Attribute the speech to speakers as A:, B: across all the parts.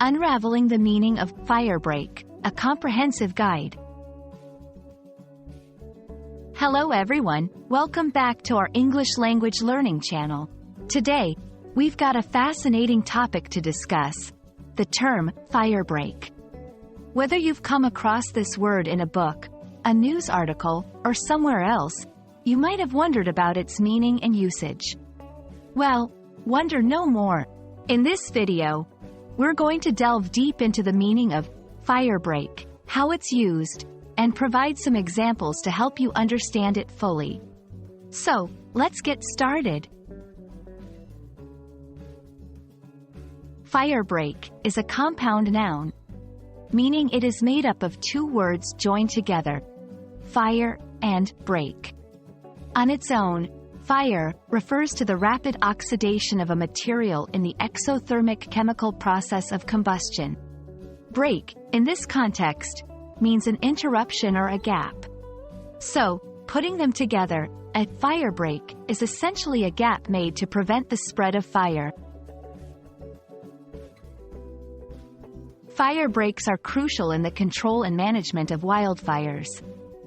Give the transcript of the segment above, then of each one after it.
A: Unraveling the meaning of Firebreak, a comprehensive guide. Hello everyone, welcome back to our English language learning channel. Today, we've got a fascinating topic to discuss: the term firebreak. Whether you've come across this word in a book, a news article, or somewhere else, you might have wondered about its meaning and usage. Well, wonder no more. In this video, we're going to delve deep into the meaning of firebreak, how it's used, and provide some examples to help you understand it fully. So, let's get started. Firebreak is a compound noun, meaning it is made up of two words joined together: fire and break. On its own, fire refers to the rapid oxidation of a material in the exothermic chemical process of combustion. Break, in this context, means an interruption or a gap. So, putting them together, a firebreak is essentially a gap made to prevent the spread of fire. Fire breaks are crucial in the control and management of wildfires.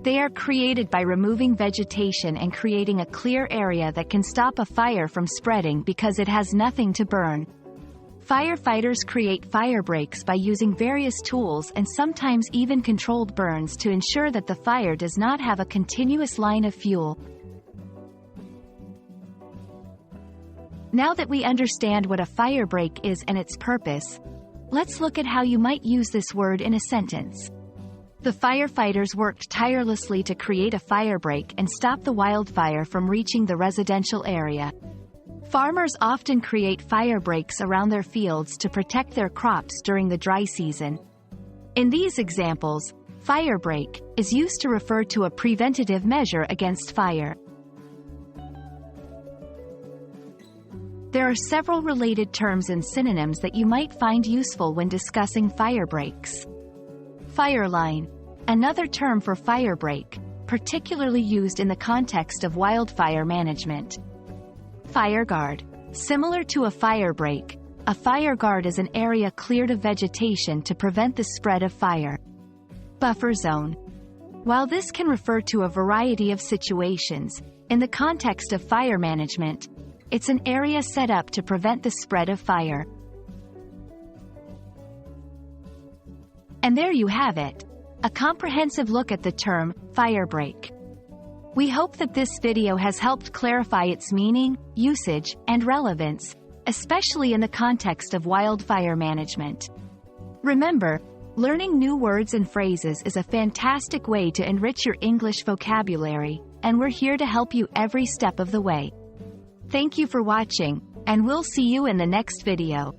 A: They are created by removing vegetation and creating a clear area that can stop a fire from spreading because it has nothing to burn. Firefighters create fire breaks by using various tools and sometimes even controlled burns to ensure that the fire does not have a continuous line of fuel. Now that we understand what a fire break is and its purpose, let's look at how you might use this word in a sentence. The firefighters worked tirelessly to create a firebreak and stop the wildfire from reaching the residential area. Farmers often create firebreaks around their fields to protect their crops during the dry season. In these examples, firebreak is used to refer to a preventative measure against fire. There are several related terms and synonyms that you might find useful when discussing firebreaks. Fireline, another term for firebreak, particularly used in the context of wildfire management. Fireguard, similar to a firebreak, a fireguard is an area cleared of vegetation to prevent the spread of fire. Buffer zone. While this can refer to a variety of situations, in the context of fire management, it's an area set up to prevent the spread of fire. And there you have it, a comprehensive look at the term firebreak. We hope that this video has helped clarify its meaning, usage, and relevance, especially in the context of wildfire management. Remember, learning new words and phrases is a fantastic way to enrich your English vocabulary, and we're here to help you every step of the way. Thank you for watching, and we'll see you in the next video.